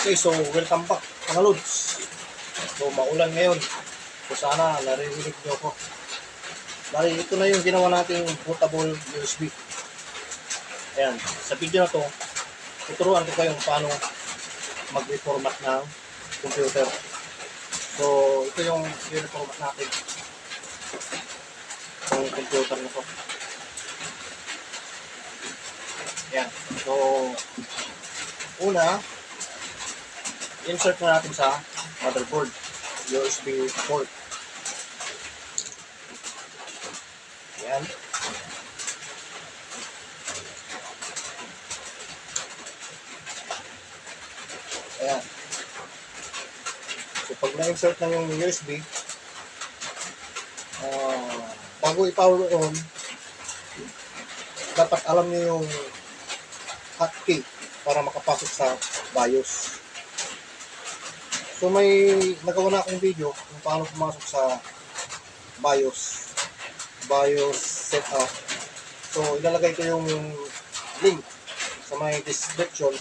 Okay, so welcome back mga lods. So maulan ngayon. So sana naririnig nyo ako. Bali, ito na yung ginawa nating portable USB. Ayan, sa video na to, tuturuan ko kayong paano mag-reformat ng computer. So ito yung i-reformat natin. Yung computer na to. Ayan, so una, insert na natin sa motherboard, USB port. Ayan. Ayan. So pag na-insert na yung USB, bago i-power on, dapat alam niyo yung hotkey para makapasok sa BIOS. So may nagawa na akong video kung paano pumasok sa BIOS setup. So ilalagay ko yung link sa may description.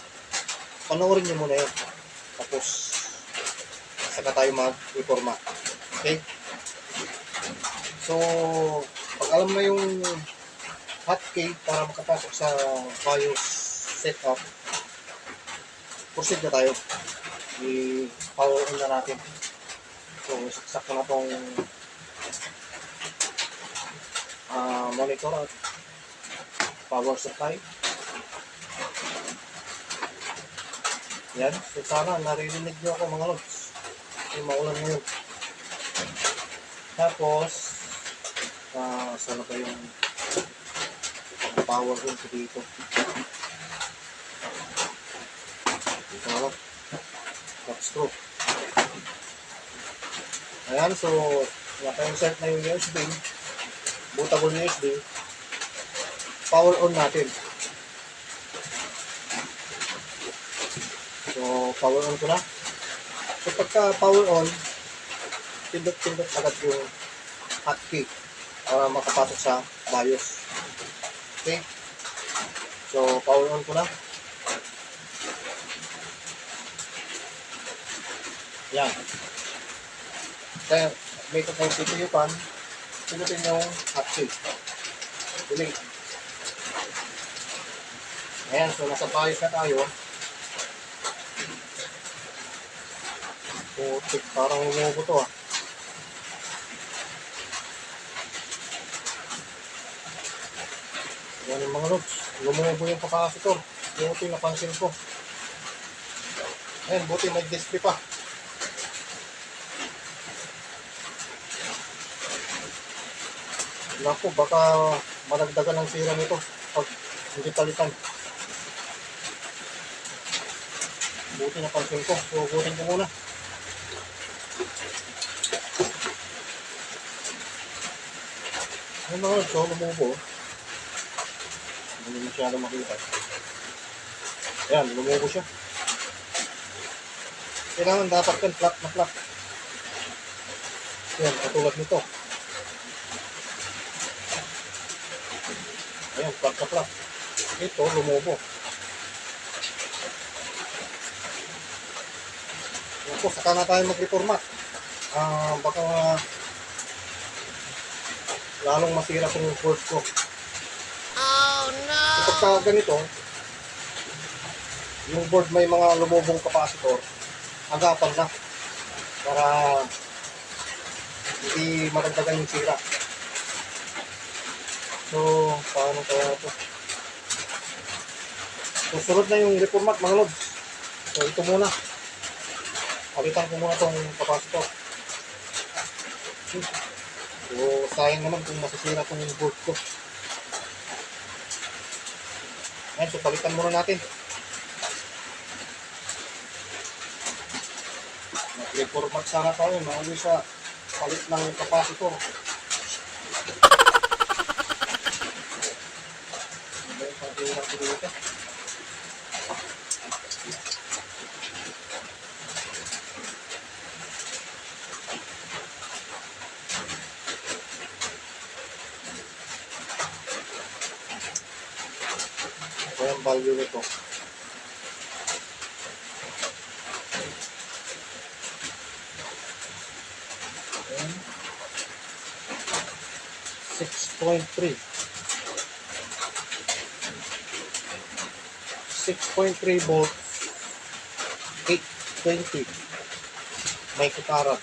Panoorin nyo muna yun. Tapos saka tayo mag-reformat. Okay? So pag alam na yung hotkey para makapasok sa BIOS setup, proceed na tayo. I-power on na natin. So saksak na itong monitor at power supply. Yan. So sana naririnig nyo ako mga lods. Yung maulan ngayon. Tapos sana pa yung power on ko dito. Dito na lang. Screw. Ayan, so naka-insert na yung USB, bootable USB, power on natin. So power on ko na. So pagka power on, pindot-pindot agad yung hotkey para makapasok sa BIOS. Okay, so power on ko na. Yan. Kaya may ito kayong CPU pan, pinutin yung hotkey. Delete. Ayan, so nasa BIOS na tayo. Putik, parang lumubo to ah. Yan yung mga lods. Lumubo yung capacitor. Buti napansin ko. Ayan, buti may display pa. Naku, baka malagdagan ng sira nito pag hindi palitan. Buti napansin ko. So, butin ko muna. Ano mga lods, so lumubo. Hindi masyado makita. Ayan, lumubo siya. Kailangan dapat kan flat na flat. Ayan, katulad nito. Ayan, flat na flat. Ito, lumubo. Ako, saka na tayo mag-reformat. Baka lalong masira kung yung board ko. Oh no! So, pagka ganito, yung board may mga lumubong capacitor, agapan na para hindi madagdagan yung sira. So, paano kaya ito? So, sunod na yung reformat mga lods. So, ito muna. Palitan ko muna itong capacitor. So, sayang naman kung masisira itong board ko. Ayan, so palitan muna natin. Mag-reformat sana tayo, mauli sa palit ng capacitor. Ano ba yung pag-iulang ko dito? Ito yung value nito. 6.3. 6.3 volts, 820 microfarad.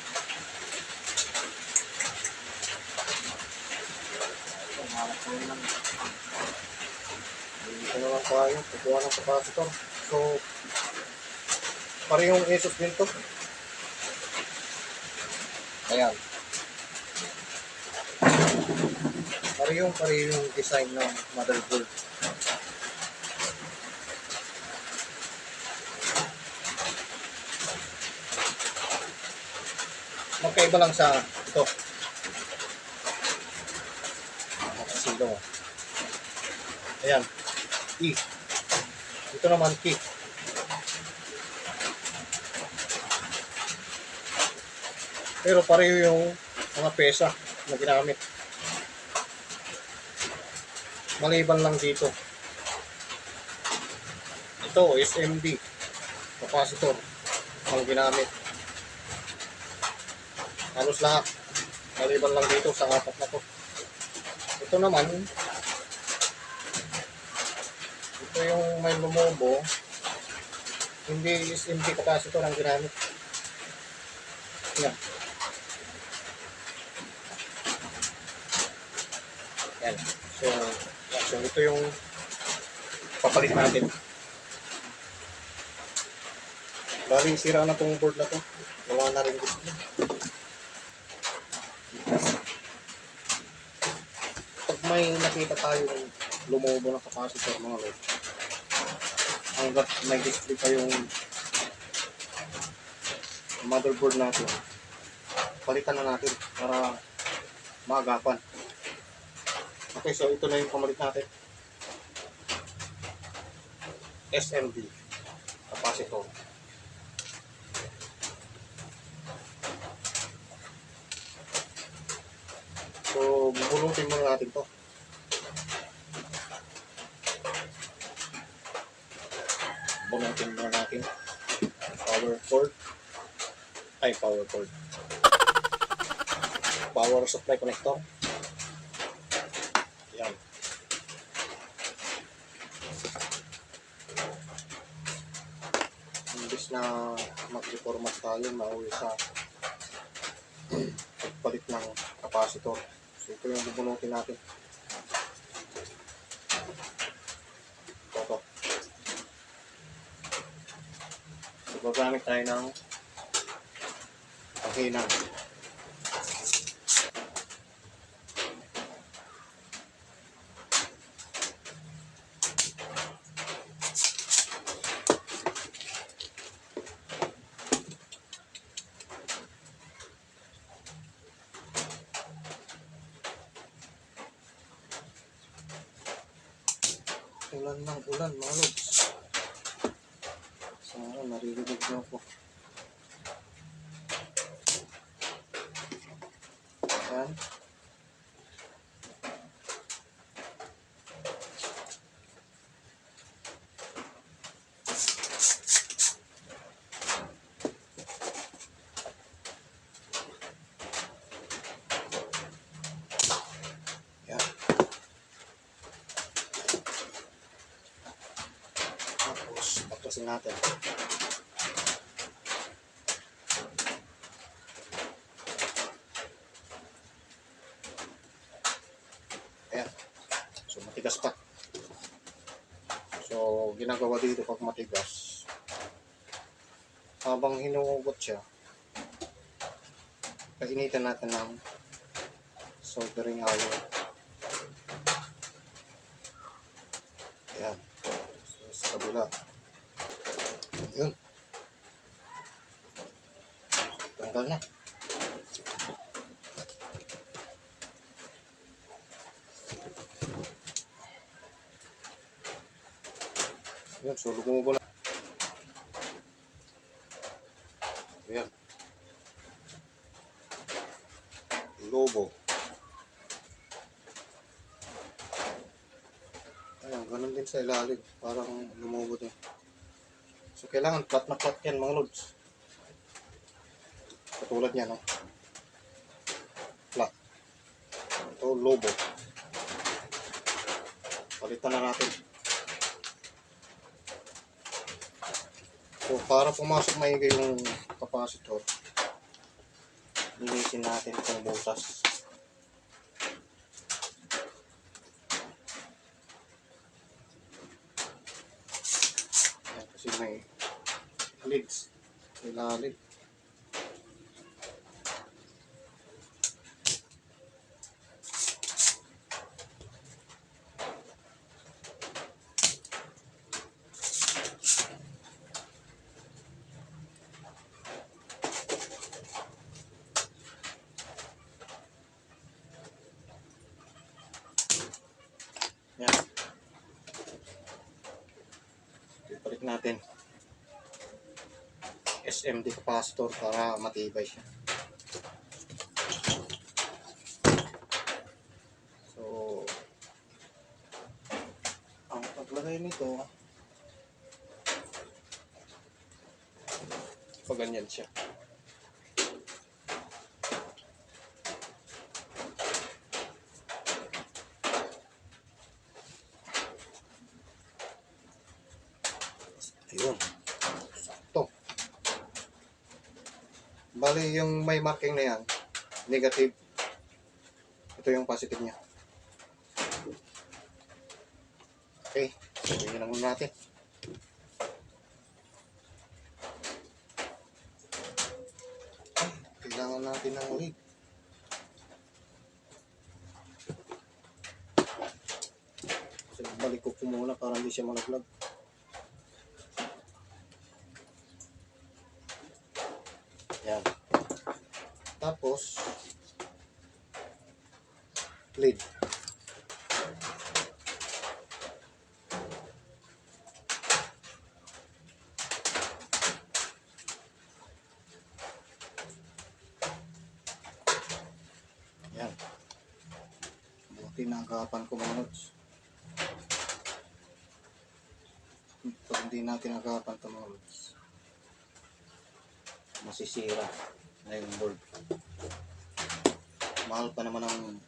Dito na lang tayo, kukuha ng capacitor. So, parehong ASUS din to. Ayan. Parehong design ng motherboard. Magkaiba lang sa ito. Makasilo. Ayan. E. Ito naman K. Pero pareho yung mga pesa na ginamit. Maliban lang dito. Ito, SMD. Capacitor. Ang ginamit. Halos lahat. Maliban lang dito sa apat na to. Ito naman, ito yung may lumobo. Hindi SMD capacitor ang ginamit. Yan. Yan. So ito yung papalit natin. Bali, sira na tong board na to. Wala na rin gusto. Pag may nakita tayong lumobo ng capacitor mga lord, hanggat may display pa yung motherboard natin, palitan na natin para maagapan. Okay, so ito na yung pamalit natin. SMD capacitor. So, bubulutin muna natin to. Bunutin muna natin. Power cord. Power supply connector. Yan. Imbis na mag-reformat tayo, mauwi sa pagpalit ng capacitor. So, ito yung bubunutin natin. Ito. So, gagamit tayo ng paghinang. Ulan ng ulan, mga lods. Sana naririnig niyo ako. Ayan. Ayan. Tapos, patasin natin. Ayan. So, matigas pa. So, ginagawa dito pag matigas, habang hinuhugot siya, kainitan natin ng soldering iron. Ayan. So, sa kabila. Yun. Tanggal na. Ayan. So, lumubo na. Ayan. Lobo. Ayan, ganun din sa ilalim. Parang lumubo din. So, kailangan flat na flat yan mga lods. Katulad yan, no? Flat. Ito, lobo. Palitan na natin. So, para pumasok maigi yung capacitor, linisin natin itong butas. Ayan, kasi may leads. May lalim. Yan. Ibalik natin. SMD capacitor para matibay siya. So, ang paglagay nito, pag ganyan siya. Ayun. Sakto. Bali, yung may marking na yan, negative. Ito yung positive niya. Okay. So, yun lang muna natin. Kailangan natin ng lead. So, balik ko muna para hindi siya malaglag. Yan. Tapos, lead. Yan. Buti nagapan ko mga notes. Pag hindi natin nagapan ito mga notes, masisira na yung board. Mahal pa naman ang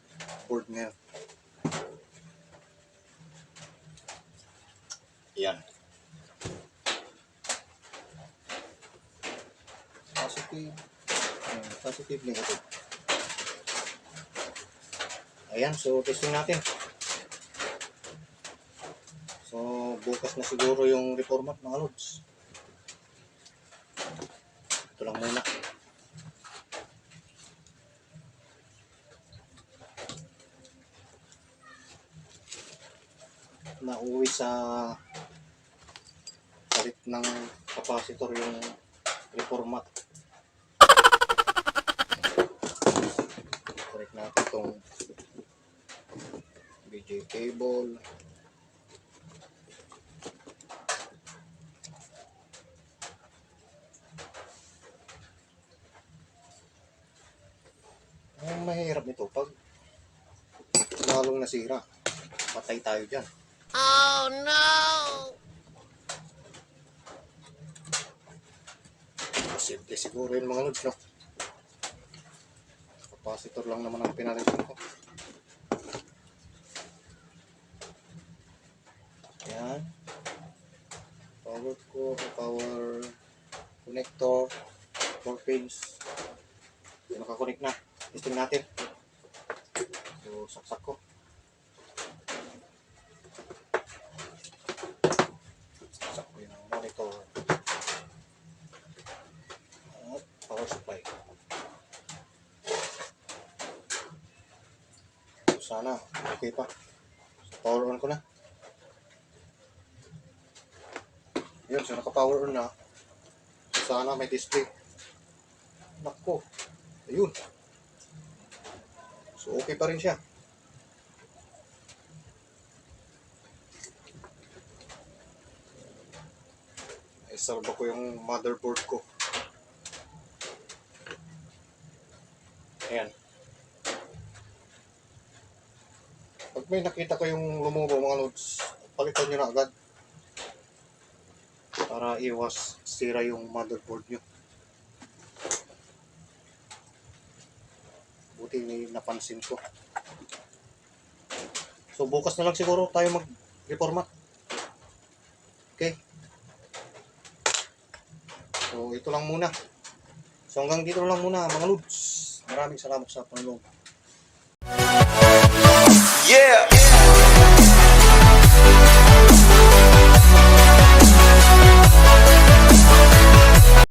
board ngayon. Yan. Positive. Positive, negative. Ayan, so testing natin. So, bukas na siguro yung reformat mga lods. Ito lang muna. Nauwi sa palit ng capacitor yung reformat. Palit natin itong BJ cable. Ang mahirap nito pag lalong nasira, patay tayo dyan. Oh no! Simple siguro yung mga lods, no? Capacitor lang naman ang pinalitan ko. Yan. Power ko, power connector, 4 pins. Nakakonect na. Testing natin. So, saksak ko. Saksak ko yung monitor. At power supply. So, sana, okay pa. So, power on ko na. Yun, so naka-power on na. So, sana may display. Nako. Ayun. So, okay pa rin siya. Isalba ko yung motherboard ko. Ayan. Pag may nakita ko yung lumubo mga lods, palitan nyo na agad. Para iwas sira yung motherboard nyo. Buti napansin ko. So bukas na lang siguro tayo reformat. Okay? So, ito lang muna. So, hanggang dito lang muna, mga Lods. Maraming salamat sa Panginoon.